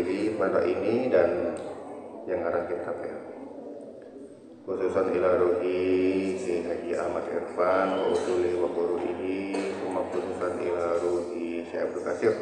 diri pada ini dan yang ngarang kitab ya, khususan ila ruhi si Haji Ahmad Irfan wa usuli wa quruhi, semua khususan ila ruhi Syekh Abdul Qasir.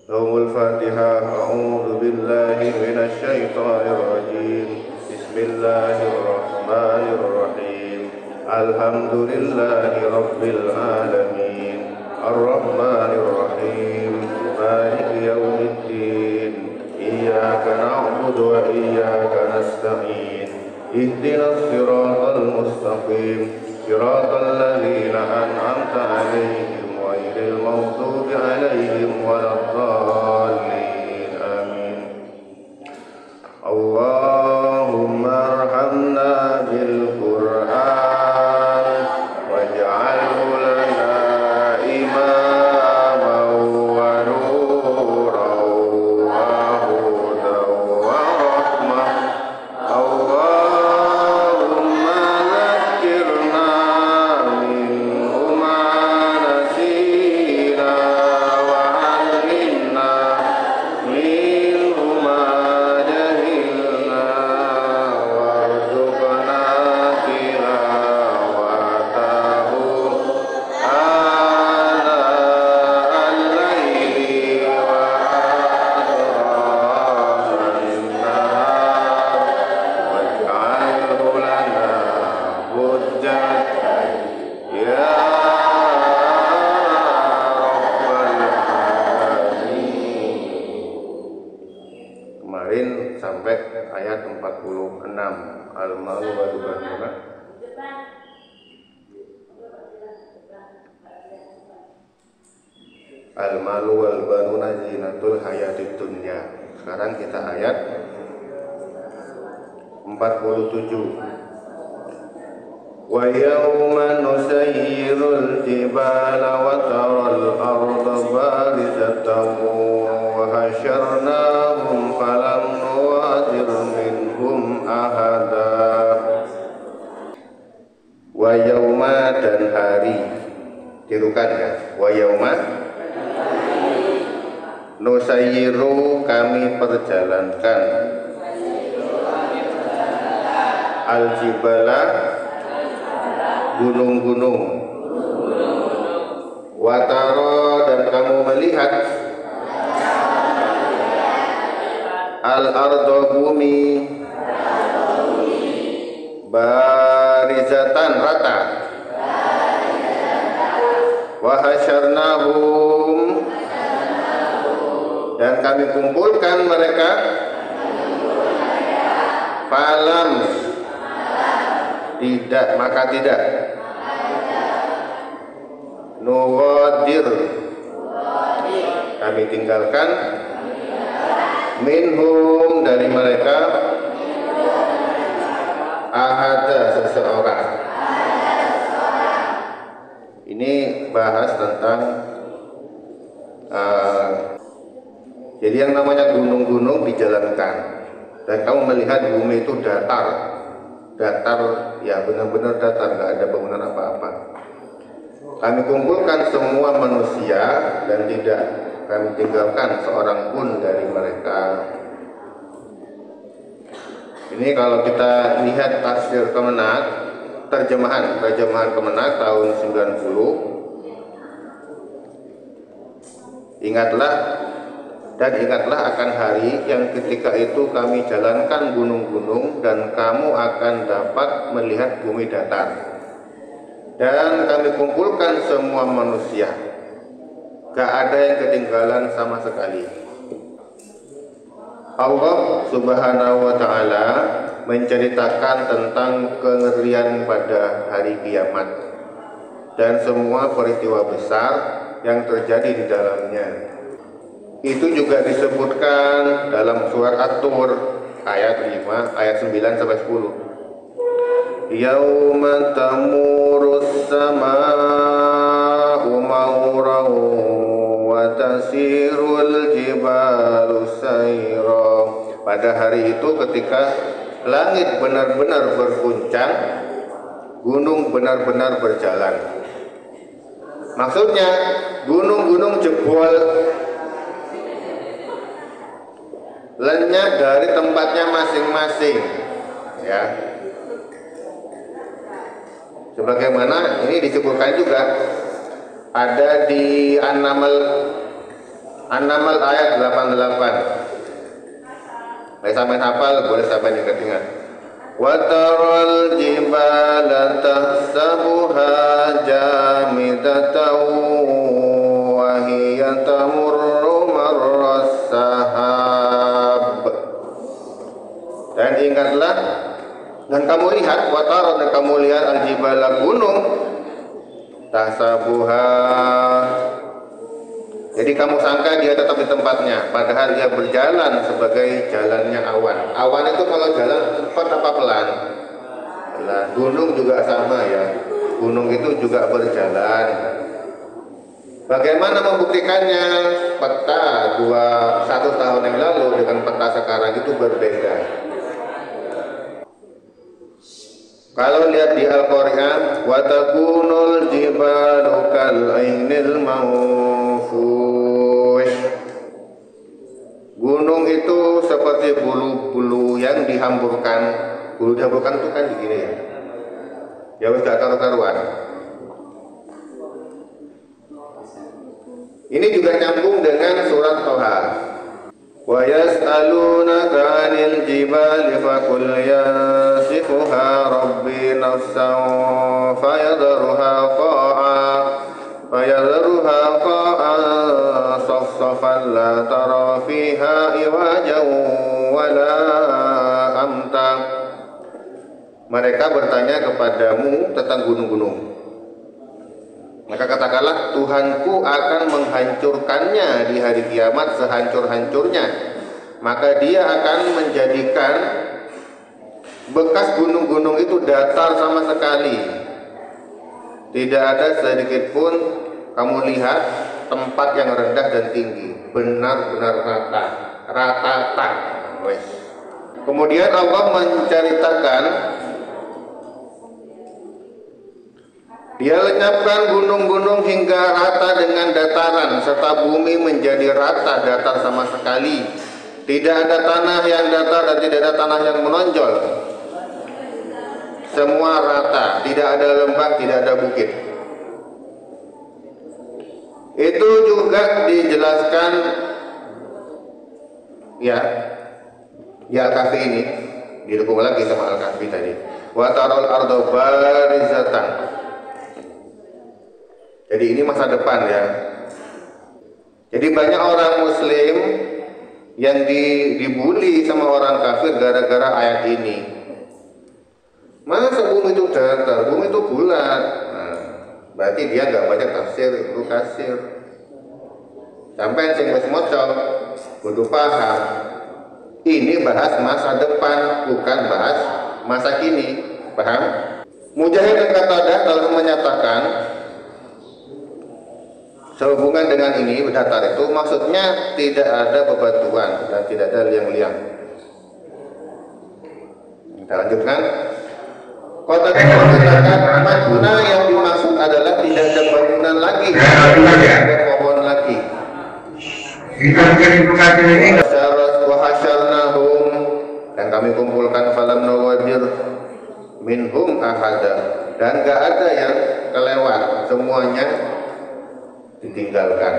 Lahumul Fatihah. A'udzu billahi minasy syaithanir rajim. Bismillahirrahmanirrahim. Alhamdulillahi rabbil alamin. Ar-Rahmanir Rahim. Maliki yaumiddin. Iyyaka na'budu wa iyyaka nasta'in. Ihdinas siratal mustaqim. Siratal ladzina an'amta 'alaihim ghairil maghdubi 'alaihim waladdallin. Amin. Allahumma arhamna bil Qur'an waj'alhu lana imaman wa nuran wa hudan wa rahmah. Allahumma zakkirna minhu ma nasina wa 'allimna minhu ma jahilna warzuqna tilawatahu ana al-laili wa atrafan nahar waj'alhu lana hujjatan ya rabbal alamin. Kemarin sampai ayat 46 al-malu wal banuna. Al-malu wal banuna zinatul hayatid dunya. Sekarang kita ayat 47. Wa yawma nusayyirul jibala wa taral arda barizatan wa hasyarnahum falam nuwadir minhum ahada. Wa yawma, dan hari, tirukan ya. Wa yawma nusayyiru, kami perjalankan, al-jibala, gunung-gunung, wataro, dan kamu melihat, al-ardo, bumi, barizatan, rata, wahasyarnahum, dan kami kumpulkan mereka, falam, tidak, maka tidak, nuwadir, kami tinggalkan, minhum, dari mereka, ahada, seseorang. Ini bahas tentang jadi yang namanya gunung-gunung dijalankan, dan kamu melihat bumi itu datar ya, benar-benar datar, nggak ada bangunan apa-apa. Kami kumpulkan semua manusia dan tidak kami tinggalkan seorang pun dari mereka. Ini kalau kita lihat tafsir Kemenak, terjemahan Kemenak tahun 90. Ingatlah akan hari yang ketika itu kami jalankan gunung-gunung dan kamu akan dapat melihat bumi datar. Dan kami kumpulkan semua manusia, gak ada yang ketinggalan sama sekali. Allah Subhanahu wa ta'ala menceritakan tentang kengerian pada hari kiamat dan semua peristiwa besar yang terjadi di dalamnya. Itu juga disebutkan dalam surat At-Tur ayat 5, ayat 9 sampai 10. Yauma tamurus samaa'u mawran wa tasirul jibalu sayra. Pada hari itu ketika langit benar-benar berguncang, gunung benar-benar berjalan. Maksudnya gunung-gunung jebol, lenyap dari tempatnya masing-masing, ya. Sebagaimana ini disebutkan juga ada di An-Naml ayat 88. Saya sampai hafal, boleh sampai ingat-ingat. Wa taral jibala tahsabuha jamidatan wa hiya tamurru marras sahab. Dan ingatlah, dan kamu lihat, wa taral, dan kamu lihat al-jibala, gunung, tahsabuha, jadi kamu sangka dia tetap di tempatnya, padahal dia berjalan sebagai jalannya awan. Awan itu kalau jalan cepat apa pelan? Pelan. Gunung juga sama ya. Gunung itu juga berjalan. Bagaimana membuktikannya? Peta 1 tahun yang lalu dengan peta sekarang itu berbeda. Kalau lihat di Al-Quran, wa takunul jibalu kal ainil manfush. Gunung itu seperti bulu-bulu yang dihamburkan. Bulu dihamburkan itu kan begini ya. Ya wis gak karu-karuan. Ini juga nyambung dengan surat Thaha. Wa yas'alunaka 'anil jibali faqul yansifuha rabbi nafsan fayadharuha qa'an safsafan la tara fiha iwajan wala amta. Mereka bertanya kepadamu tentang gunung-gunung. Maka katakanlah, Tuhanku akan menghancurkannya di hari kiamat sehancur-hancurnya. Maka dia akan menjadikan bekas gunung-gunung itu datar sama sekali. Tidak ada sedikit pun kamu lihat tempat yang rendah dan tinggi. Benar-benar rata. Kemudian Allah menceritakan, dia lenyapkan gunung-gunung hingga rata dengan dataran, serta bumi menjadi rata datar sama sekali. Tidak ada tanah yang datar dan tidak ada tanah yang menonjol. Semua rata, tidak ada lembah, tidak ada bukit. Itu juga dijelaskan ya Al-Kahfi ini, didukung lagi sama Al-Kahfi tadi. Wa taral arda barizatan. Jadi ini masa depan ya. Jadi banyak orang muslim yang dibully sama orang kafir gara-gara ayat ini. Masa bumi itu datar, bumi itu bulat. Nah, berarti dia nggak baca tafsir Ibnu Katsir. Sampai sing wis maca kudu paham. Ini bahas masa depan, bukan bahas masa kini. Paham? Mujahid dan Qatadah telah menyatakan sehubungan dengan ini, datar itu maksudnya tidak ada bebatuan dan tidak ada liang-liang. Kita lanjutkan. Kota mengatakan Maduna yang dimaksud adalah tidak ada bangunan lagi, tidak ada pohon lagi. Wahasyarnahum, dan kami kumpulkan falam nawadir minhum ahada, dan gak ada yang kelewat, semuanya ditinggalkan.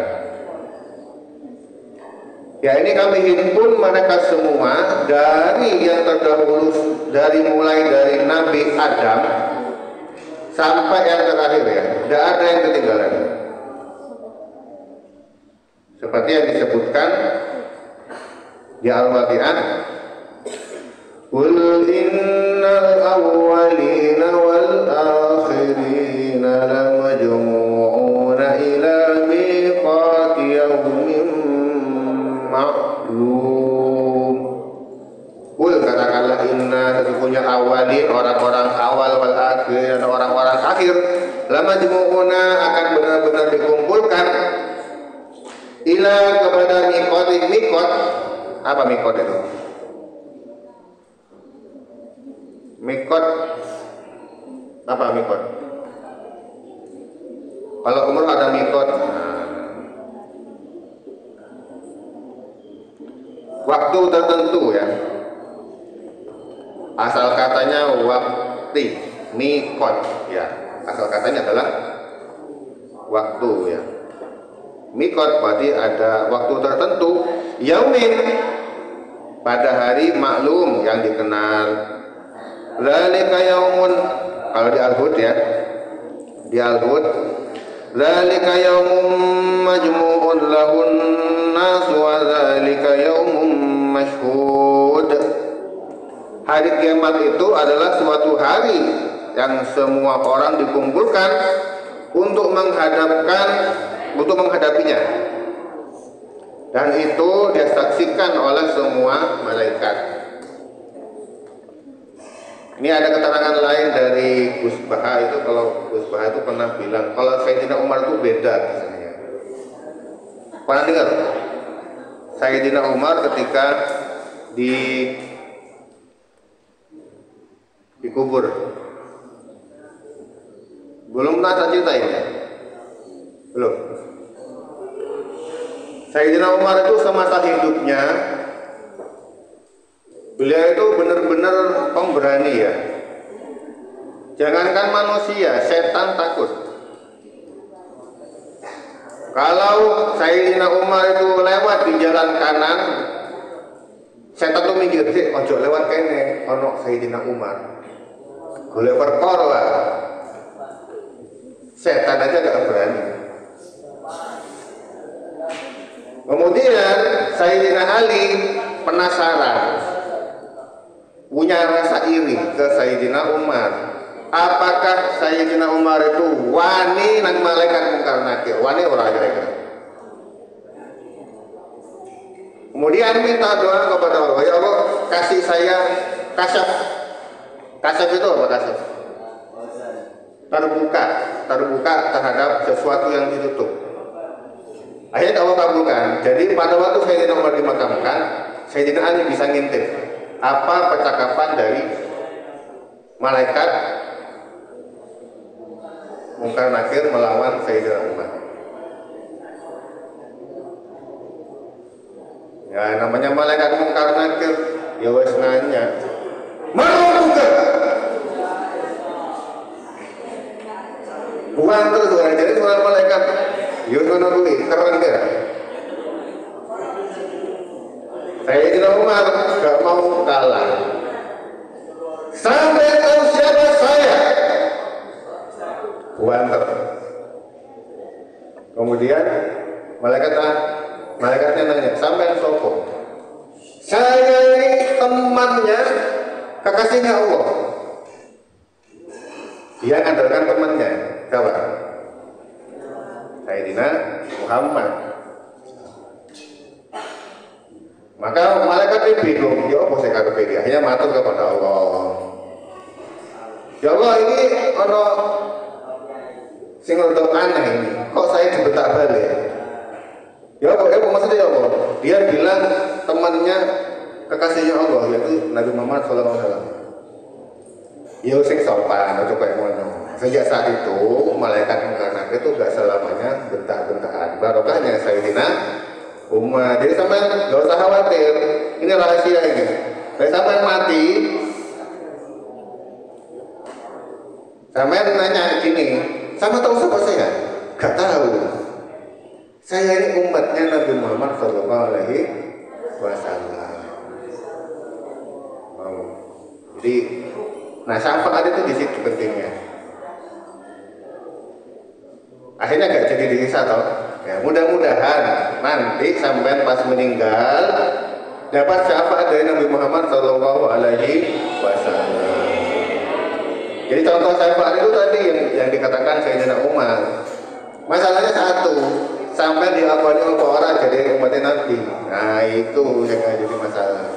Ya, ini kami himpun mereka semua dari yang terdahulu, mulai dari Nabi Adam sampai yang terakhir ya, tidak ada yang ketinggalan. Seperti yang disebutkan di Al-Waqi'ah, Qul innal awwalina wal akhirina lamajmu'una ila miqati yawmin ma'lum. Qul, katakanlah, inna, sesungguhnya awalin, orang-orang awal, wal akhir, dan orang-orang akhir, lamajmu'una, akan benar-benar dikumpulkan ila, kepada miqat. Apa miqat itu? Miqat apa miqat? Kalau umur ada miqat. waktu tertentu ya. Asal katanya waktu, mikot ya. Asal katanya adalah waktu ya. Mikot berarti ada waktu tertentu. Yaumin, pada hari maklum yang dikenal. Zalika yaumun, kalau di Al-Hud ya, di Al-Hud, zalika yaumum majmu'un lahun nas wa zalika yaumum mashhud. Hari kiamat itu adalah suatu hari yang semua orang dikumpulkan untuk menghadapinya, dan itu disaksikan oleh semua malaikat. Ini ada keterangan lain dari Gus Baha itu, kalau Gus Baha itu pernah bilang kalau Sayyidina Umar itu beda kisahnya. Pernah dengar? Sayyidina Umar ketika dikubur, belum pernah saya ceritain ya? Belum. Sayyidina Umar itu semasa hidupnya beliau itu benar-benar pemberani ya. Jangankan manusia, setan takut. Kalau Sayyidina Umar itu lewat di jalan kanan, setan tuh mikir, ojo lewat kene, ono Sayyidina Umar. Golek perkara lah. Setan aja gak berani. Kemudian Sayyidina Ali penasaran, punya rasa iri ke Sayyidina Umar. Apakah Sayyidina Umar itu wani nang malaikat mungkar nakir? Wani orang kira-kira. Kemudian minta doa kepada Allah, ya Allah kasih saya kasyaf. Kasyaf itu apa kasyaf? Terbuka terhadap sesuatu yang ditutup. Akhirnya Allah kabulkan. Jadi pada waktu Sayyidina Umar dimakamkan, Sayyidina Ali bisa ngintip apa percakapan dari malaikat mungkar nakir melawan Sayyidina Umar. Ya namanya malaikat mungkar nakir, ya wes nanya, mana bukan? Bukan terus bukan, jadi seorang malaikat, Yosono Rui, keren gak? Sayyidina Umar gak mau kalah. Sampai tahu siapa saya. Wanter. Kemudian malaikatnya nanya, sampai sopo? Saya ini temannya, kekasihnya Allah. Dia ngandalkan temannya. Siapa? Sayyidina Muhammad. Maka malaikat ini bingung, ya apa saya karepe iki? Akhirnya matur kepada Allah. Ya Allah, ini ono sing rada aneh ini. Kok saya dibetak balik? Ya apa maksudnya ya Allah? Dia bilang temannya kekasihnya Allah, yaitu Nabi Muhammad SAW. Ya sing sopan, aja koyo ngono. Sejak saat itu malaikat mungkar nakir itu gak selamanya bentak-bentakan. Barokahnya Sayyidina Umar. Jadi sampai gak usah khawatir. Ini rahasia ini. Jadi sampai mati, sampai nanya gini, sama tahu siapa saya? Gak tahu. Saya ini umatnya Nabi Muhammad SAW. Jadi, nah syafaat itu di situ pentingnya. Akhirnya gak jadi dihisab toh. Ya, mudah-mudahan nanti sampai pas meninggal dapat syafaat dari Nabi Muhammad SAW. Jadi contoh syafaat itu tadi yang dikatakan Sayyidina Umar. Masalahnya satu, sampai diakui oleh orang jadi umat Nabi. Nah itu yang jadi masalah.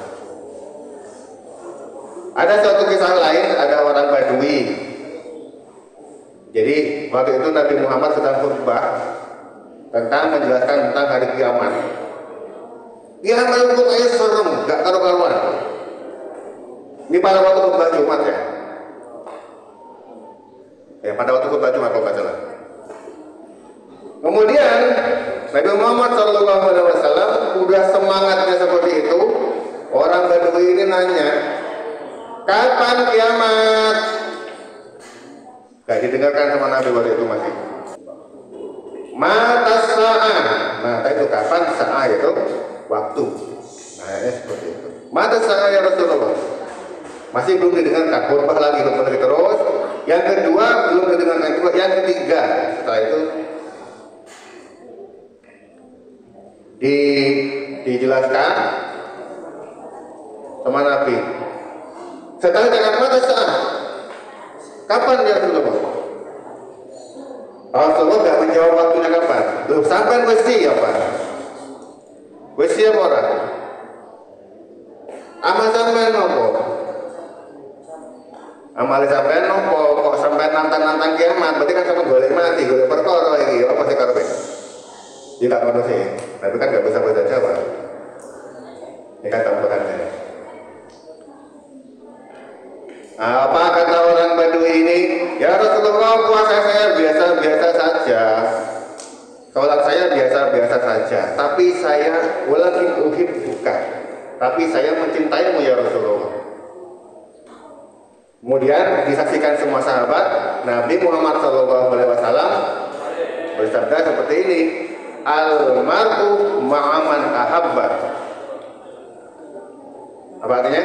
Ada suatu kisah lain, ada orang Badui. Jadi waktu itu Nabi Muhammad sedang khutbah tentang menjelaskan tentang hari kiamat. Kiamat itu kayak serem, gak karu-karuan. Ini pada waktu khutbah Jumat ya. Pada waktu khutbah Jumat kalau nggak salah. Kemudian Nabi Muhammad SAW udah semangatnya seperti itu, Kapan kiamat? Gak didengarkan sama Nabi waktu itu masih. Mata sa'ah. Nah itu kapan? Sa'ah itu waktu. Nah ini seperti itu. Mata sa'ah ya Rasulullah. Masih belum didengarkan, khutbah lagi terus. Yang kedua belum didengarkan juga. Yang ketiga setelah itu dijelaskan sama Nabi. Setelah jangan mata sa'ah. Kapan ya Rasulullah? Rasulullah gak menjawab waktunya kapan. Loh sampai wesi apa? Wesi apa orang? Amal sampai nopo? Amal sampai nopo? Kok sampai nantang-nantang kiamat? Berarti kan sampai golek mati, golek perkara ini. Apa sih karepe? Ya gak ngono sih. Tapi kan gak bisa bahasa Jawa. Ini kan tambahannya. Apa kata orang Badui ini? Ya Rasulullah, puasa saya biasa-biasa saja, sholat saya biasa-biasa saja, tapi saya walakin uhibbuka, tapi saya mencintaimu ya Rasulullah. Kemudian disaksikan semua sahabat, Nabi Muhammad SAW bersabda seperti ini, al-mar'u ma'aman ahabba. Apa artinya?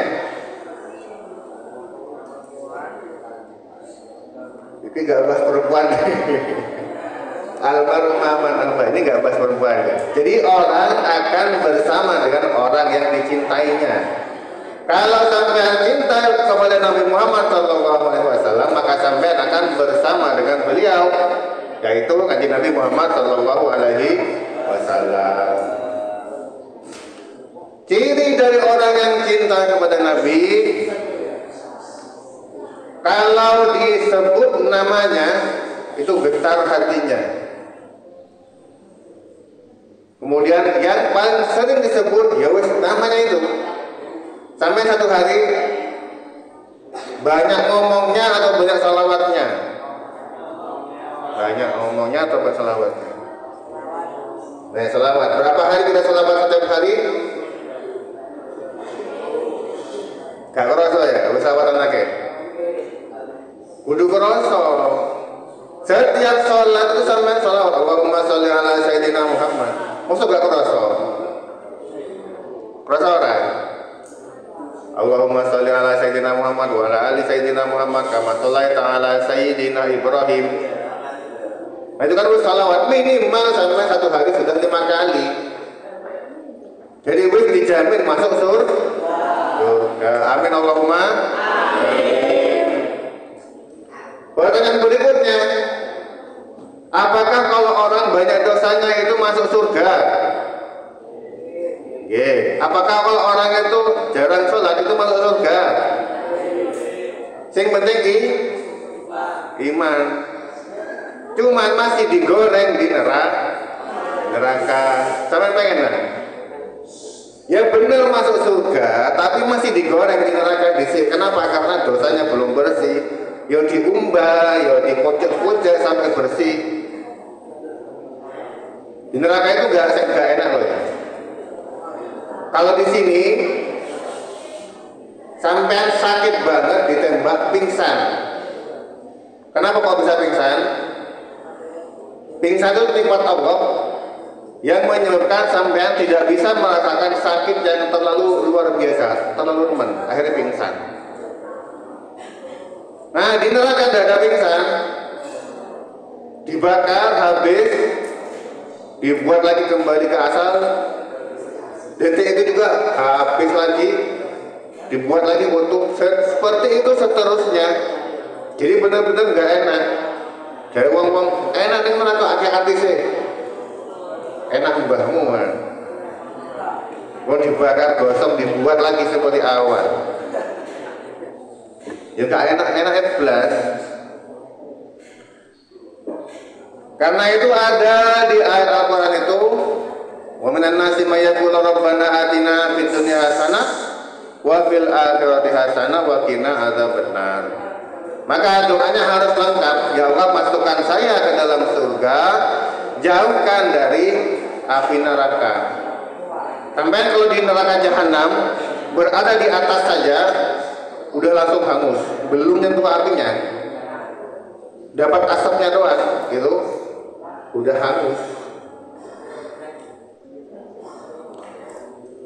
Ini gak bahas perempuan. Almaru maman alma ini gak bahas perempuan ya. Jadi orang akan bersama dengan orang yang dicintainya. Kalau sampai cinta kepada Nabi Muhammad SAW, maka sampai akan bersama dengan beliau, yaitu kanjeng Nabi Muhammad SAW. Ciri dari orang yang cinta kepada Nabi, kalau disebut namanya itu getar hatinya. Kemudian yang paling sering disebut ya wis namanya itu. Sampai satu hari banyak ngomongnya atau banyak salawatnya. Banyak ngomongnya atau banyak salawatnya. Nah, salawat. Berapa hari kita salawat setiap hari? Gak kerasa ya, wis salawatan lagi. Kudu kerasa. Setiap sholat itu sampai sholawat Allahumma sholli ala Sayyidina Muhammad. Maksud gak kerasa? Kerasa orang? Allahumma sholli ala Sayyidina Muhammad wa ala ali Sayyidina Muhammad kama shollaita ala Sayyidina Ibrahim. Nah itu kan sholawat minimal sampai satu hari sudah 5 kali. Jadi wis dijamin masuk surga. Amin Allahumma amin. Pertanyaan berikutnya, apakah kalau orang banyak dosanya itu masuk surga? Apakah kalau orang itu jarang sholat itu masuk surga? Yang penting iman. Cuman masih digoreng di neraka. Sampai pengen lah? Ya benar masuk surga, tapi masih digoreng di neraka di sini. Kenapa? Karena dosanya belum bersih. Yo diumbah, yo dikocok-kocok sampai bersih. Di neraka itu gak enak loh ya. Kalau di sini sampai sakit banget ditembak pingsan. Kenapa kok bisa pingsan? Pingsan itu nikmat Allah yang menyebabkan sampean tidak bisa merasakan sakit yang terlalu luar biasa, terlalu teman, akhirnya pingsan. Nah di neraka tidak ada pingsan, dibakar habis, dibuat lagi kembali ke asal, detik itu juga habis lagi, dibuat lagi untuk seperti itu seterusnya. Jadi benar-benar nggak enak. Dari wong-wong enak nih neraka hati-hati sih, enak mbahmu kan. Mau dibakar gosong dibuat lagi seperti awal. Ya gak enak belas. Karena itu ada di ayat Al-Quran itu, wa minan nasi may yaqulu rabbana atina fid dunya hasanah wa fil akhirati hasanah wa qina adzabannar. Maka doanya harus lengkap. Ya Allah, masukkan saya ke dalam surga, jauhkan dari api neraka. Sampai kalau di neraka jahanam berada di atas saja, udah langsung hangus, belum nyentuh apinya, dapat asapnya doang gitu, udah hangus.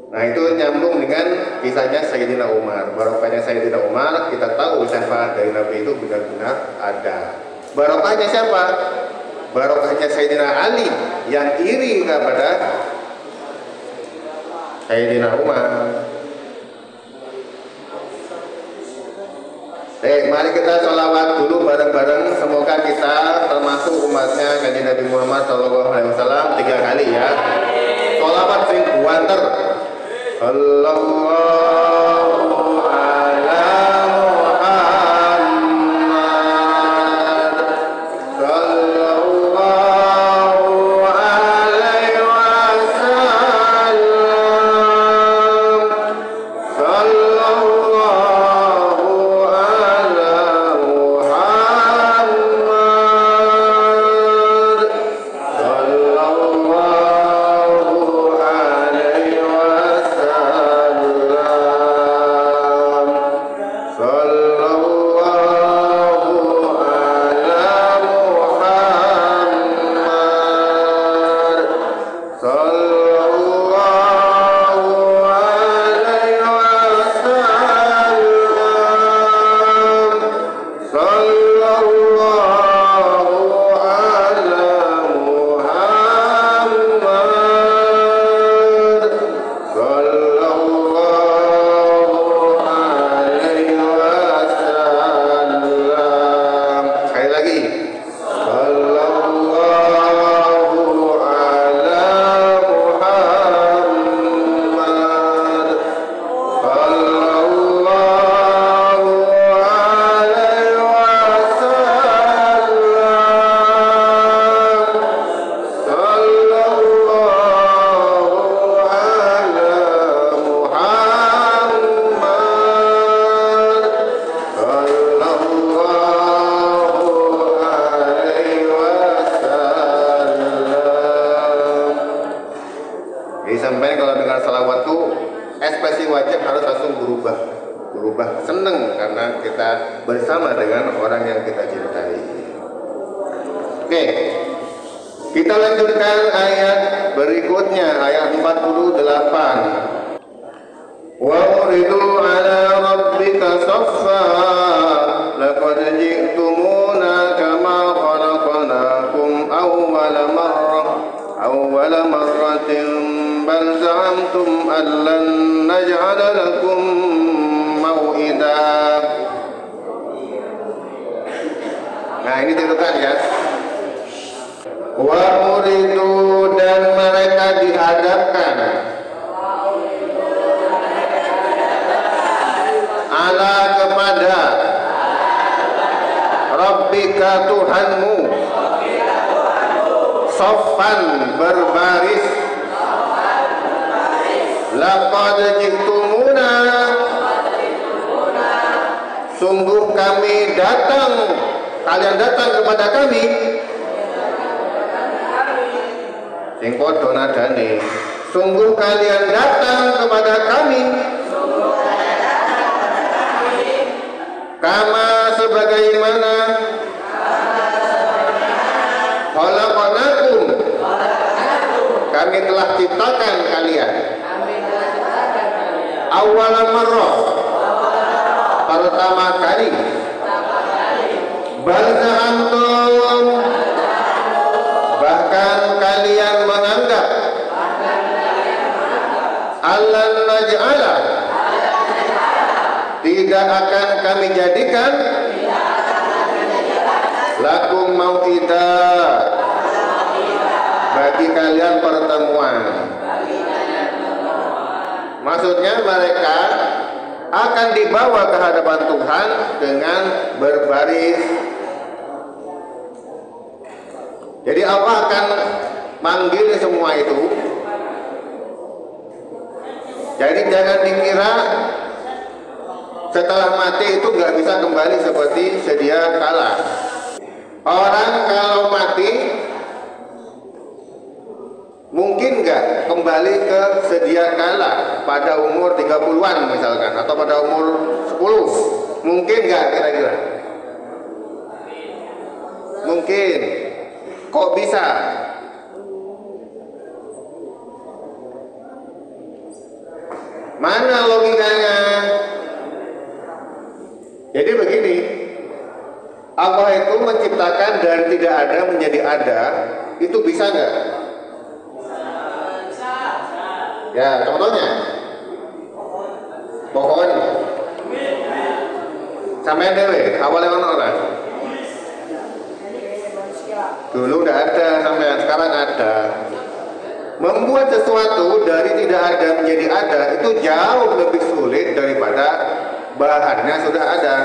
Nah itu nyambung dengan kisahnya Sayyidina Umar. Barokahnya Sayyidina Umar, kita tahu syafaat dari Nabi itu benar-benar ada. Barokahnya siapa? Barokahnya Sayyidina Ali yang iri kepada Sayyidina Umar. Mari kita sholawat dulu bareng-bareng. Semoga kita termasuk umatnya Kanjeng Nabi Muhammad SAW 3 kali ya. Sholawat sing buanter. Sallallahu ala Muhammad, sallallahu alaihi wasallam, sallallahu ala Muhammad, sallallahu alaihi berubah seneng karena kita bersama dengan orang yang kita cintai. Oke, kita lanjutkan ayat berikutnya, ayat 48. Wa uridu ala rabbika saffa laqad ji'tumuna kama khalaqnakum awwala marratin bal za'amtum an lan naj'ala lakum mau'ida. Nah ini ditentukan ya. Wa uridu, dan mereka dihadapkan ala kepada Rabbika Tuhanmu, soffan berbaris, laqad ji'tumuna, sungguh kami datang, kalian datang kepada kami, sing padha nadane, sungguh kalian datang kepada kami, kama sebagaimana khalaqnakum, kami telah ciptakan kalian, awal marrah, pertama kali, bal za'amtum, bahkan kalian menganggap, allan naj'ala, tidak akan kami jadikan, lakum mau'ida, bagi kalian pertemuan. Maksudnya mereka akan dibawa ke hadapan Tuhan dengan berbaris. Jadi Allah akan manggil semua itu. Jadi jangan dikira setelah mati itu nggak bisa kembali seperti sedia kala. Orang kalau mati mungkin nggak kembali ke sedia kala. pada umur 30-an misalkan, atau pada umur 10. Mungkin nggak kira-kira? Mungkin. Kok bisa? Mana logikanya? Jadi begini, Allah itu menciptakan dari tidak ada menjadi ada, itu bisa nggak? Ya, contohnya pohon sampai dewe awalnya orang dulu udah ada, sampai sekarang ada. Membuat sesuatu dari tidak ada menjadi ada itu jauh lebih sulit daripada bahannya sudah ada.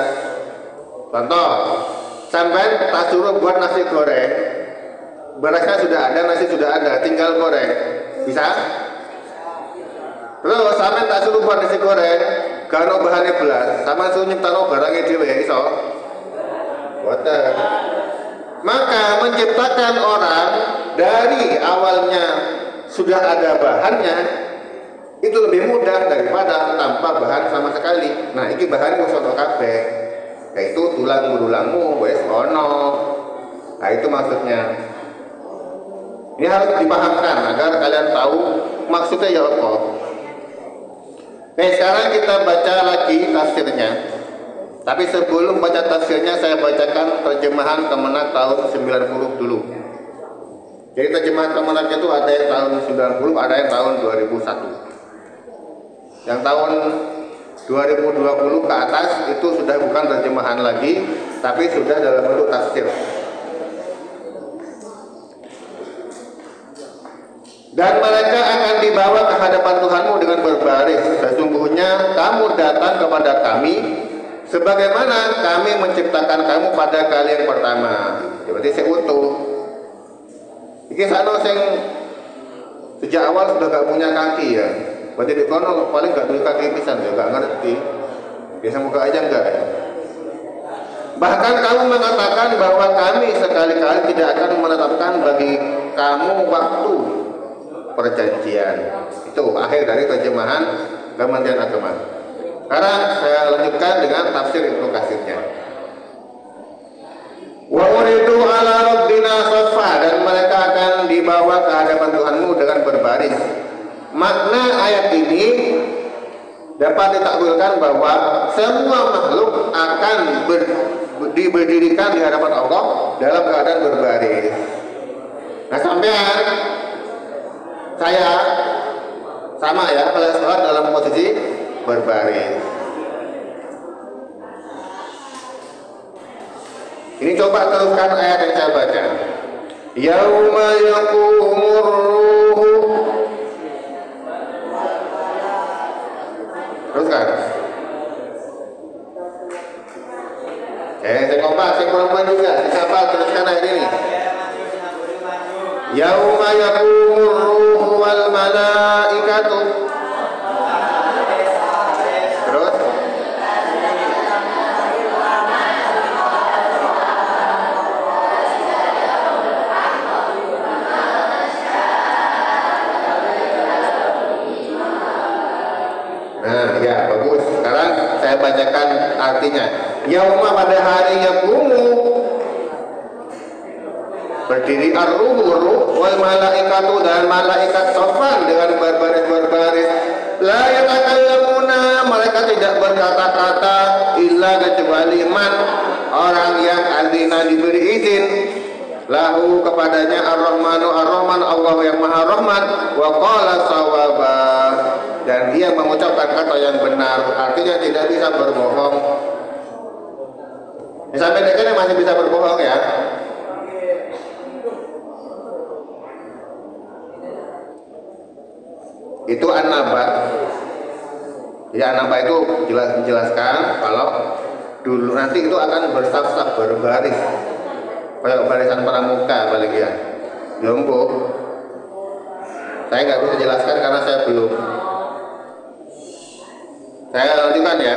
Contoh, sampai tak suruh buat nasi goreng, berasnya sudah ada, nasi sudah ada, tinggal goreng, bisa? Terus sampai tak suruh buat nasi goreng, kalau bahannya belas, sama suruh nyiptano barangnya dhewe iso. Boten. Maka menciptakan orang dari awalnya sudah ada bahannya itu lebih mudah daripada tanpa bahan sama sekali. Nah, ini bahan wis ono kabeh. Yaitu tulang berulangmu wis ono. Nah, itu maksudnya. Ini harus dipahamkan agar kalian tahu maksudnya ya apa. Nah, sekarang kita baca lagi tafsirnya. Tapi sebelum baca tafsirnya, saya bacakan terjemahan Kemenak tahun 90 dulu. Jadi terjemahan Kemenak itu ada yang tahun 90, ada yang tahun 2001. Yang tahun 2020 ke atas itu sudah bukan terjemahan lagi, tapi sudah dalam bentuk tafsir. Dan mereka akan dibawa ke hadapan Tuhanmu dengan berbaris. Sesungguhnya kamu datang kepada kami sebagaimana kami menciptakan kamu pada kali yang pertama. Berarti saya utuh. Ini sana yang sejak awal sudah gak punya kaki ya. Berarti di kono paling gak punya kaki pisan ya, gak ngerti. Biasa muka aja enggak ya. Bahkan kamu mengatakan bahwa kami sekali-kali tidak akan menetapkan bagi kamu waktu perjanjian. Itu akhir dari terjemahan Kementerian Agama. Sekarang saya lanjutkan dengan tafsir Ibnu Katsirnya. Wa uridu ala rabbina safa, dan mereka akan dibawa ke hadapan Tuhanmu dengan berbaris. Makna ayat ini dapat ditakwilkan bahwa semua makhluk akan diberdirikan di hadapan Allah dalam keadaan berbaris. Nah, sampean saya sama ya, kalau sholat dalam posisi berbaris. Ini coba teruskan ayat yang saya baca. Yauma yaqumur ruhu. Teruskan. Saya kompak, saya perempuan juga. Siapa teruskan ayat ini? Yauma yaqumur ruhu wal malaikatu. Terus? Nah, ya bagus. Sekarang saya bacakan artinya. Yauma, pada hari yaqumu, berdiri ar-ruhu wal malaikatu, dan malaikat sofan dengan berbaris-berbaris. La yatakallamuna, mereka tidak berkata-kata illa kecuali man, orang yang adzina, diberi izin, lahu kepadanya ar-rahmanu ar-rahman, Allah yang maha rahman, wa qala sawaba, dan dia mengucapkan kata yang benar, artinya tidak bisa berbohong. Sampai dekat masih bisa berbohong ya. Itu an-naba. Ya, an-naba itu menjelaskan kalau dulu nanti itu akan bersaf-saf berbaris kayak barisan pramuka paling ya. Jompo. Saya nggak bisa jelaskan karena saya belum. Saya lanjutkan ya.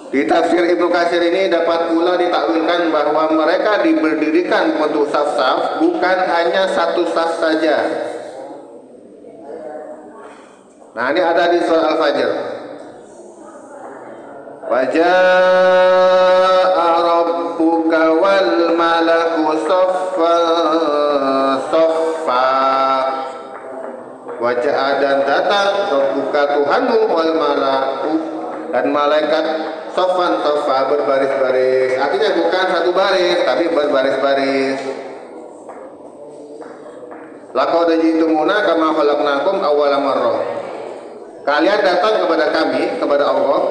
Di tafsir Ibnu Katsir ini dapat pula ditakwilkan bahwa mereka diberdirikan bentuk saf-saf, bukan hanya satu saf saja. Nah, ini ada di surah Al-Fajr. Wa jaa'a rabbuka wal malaku saffan saffa. Wa jaa'a, dan datang rabbuka Tuhanmu wal malaku, dan malaikat saffan saffa, berbaris-baris. Artinya bukan satu baris, tapi berbaris-baris. Laqad ji'tumuna kama khalaqnakum awwala marrah. Kalian datang kepada kami, kepada Allah,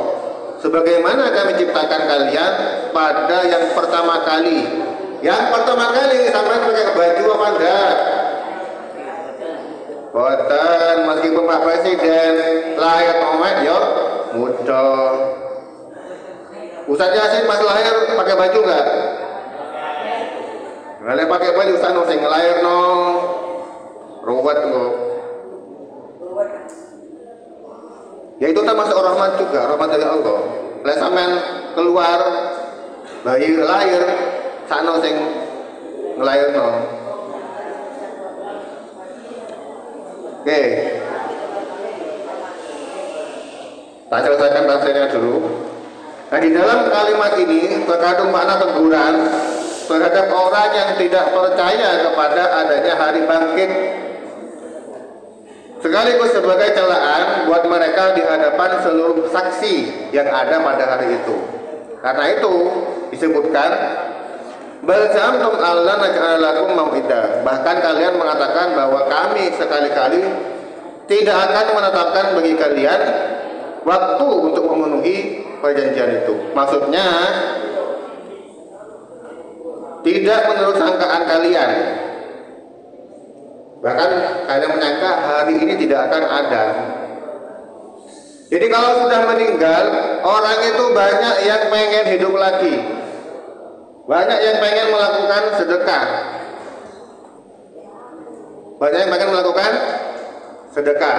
sebagaimana kami ciptakan kalian pada yang pertama kali. Yang pertama kali sampai pakai baju apa enggak? Boten, meskipun Pak Presiden lahir omet yo muda. Ustaz Yasin pas lahir pakai baju enggak? Nggak pakai baju, Ustaz sing lahir no ruwet kok. Ya itu termasuk rahmat juga, rahmat dari Allah. Lek sampean keluar bayi lahir sakno sing nglairno. Oke. Tak selesaikan tafsirnya dulu. Nah, di dalam kalimat ini terkandung makna teguran terhadap orang yang tidak percaya kepada adanya hari bangkit, sekaligus sebagai celaan buat mereka di hadapan seluruh saksi yang ada pada hari itu. Karena itu disebutkan balzamtum Allah naj'alakum mau'ida. Bahkan kalian mengatakan bahwa kami sekali-kali tidak akan menetapkan bagi kalian waktu untuk memenuhi perjanjian itu. Maksudnya tidak menurut sangkaan kalian. Bahkan kalian menyangka hari ini tidak akan ada. Jadi kalau sudah meninggal, orang itu banyak yang pengen hidup lagi, banyak yang pengen melakukan sedekah, banyak yang pengen melakukan sedekah.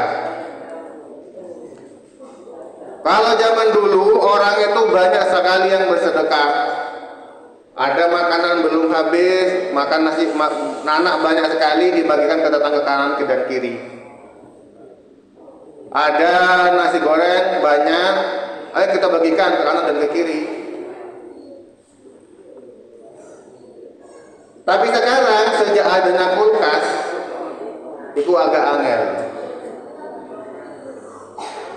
Kalau zaman dulu orang itu banyak sekali yang bersedekah. Ada makanan belum habis, makan nasi nanak banyak sekali dibagikan ke tetangga kanan dan kiri. Ada nasi goreng banyak, ayo kita bagikan ke kanan dan ke kiri. Tapi sekarang sejak adanya kulkas itu agak angel.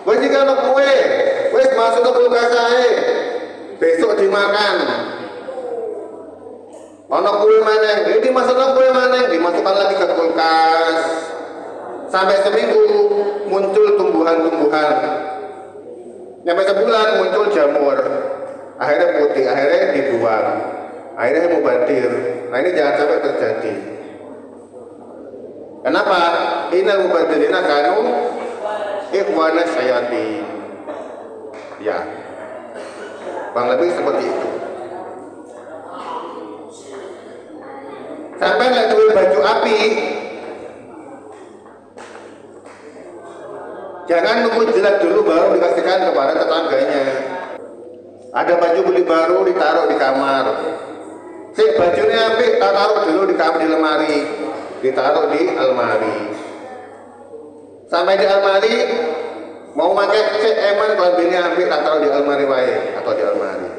Wes jika anak kue, wes masuk ke kulkas saya, besok dimakan. Ono kue maneng, ini dimasukkan kue maneng, dimasukkan lagi ke kulkas. Sampai seminggu muncul tumbuhan-tumbuhan. Sampai sebulan muncul jamur. Akhirnya putih, akhirnya dibuang. Akhirnya mubadir. Nah, ini jangan sampai terjadi. Kenapa? Innal mubadirina kanu ikhwana syayatin. Ya. Bang lebih seperti itu. Sampai nggak beli baju api, jangan nunggu jelek dulu baru dikasihkan kepada tetangganya. Ada baju beli baru ditaruh di kamar. Si bajunya api, tak taruh dulu di kamar, di lemari, ditaruh di almari. Sampai di almari, mau pakai cek eman kelaminnya api, tak taruh di almari wae atau di almari.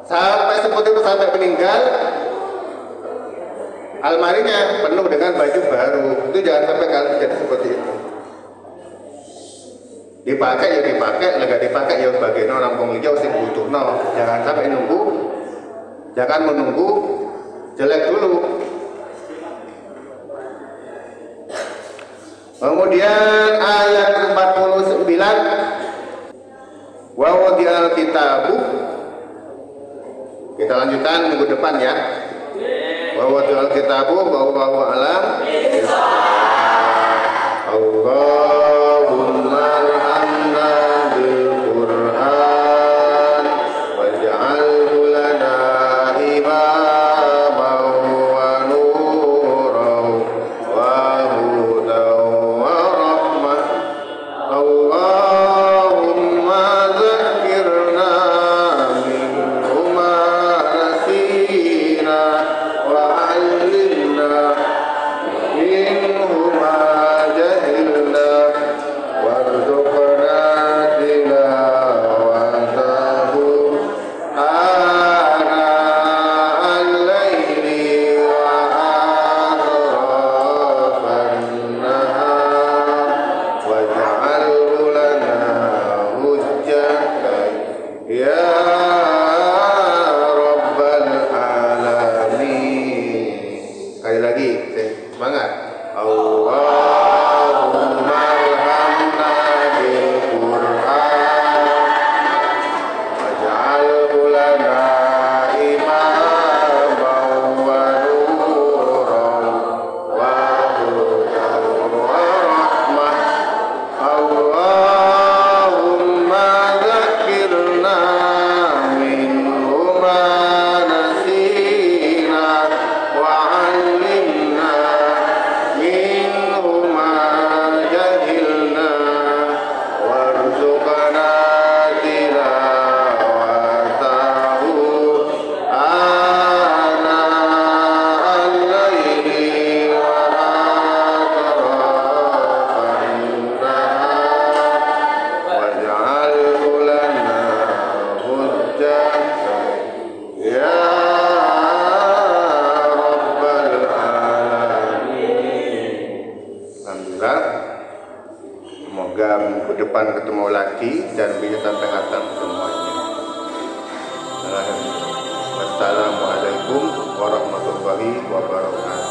Sampai seperti itu sampai meninggal. Almarinya penuh dengan baju baru. Itu jangan sampai kalian jadi seperti itu. Dipakai ya dipakai, nggak dipakai ya bagian orang penghijau sih butuh. No, jangan sampai nunggu, jangan menunggu jelek dulu. Kemudian ayat 49, wa wadiyal kitabu. Kita lanjutkan minggu depan ya. Wa wadiyal kitabu wa alam. Allahumma arhamna bil Qur'an waj'alhu lana imaman wa nuran wa hudan wa rahmah. Allahumma zakkirna minhu ma nasina wa 'allimna minhu ma jahilna Semoga minggu depan ketemu lagi dan bisa sampai hatam semuanya. Assalamualaikum warahmatullahi wabarakatuh.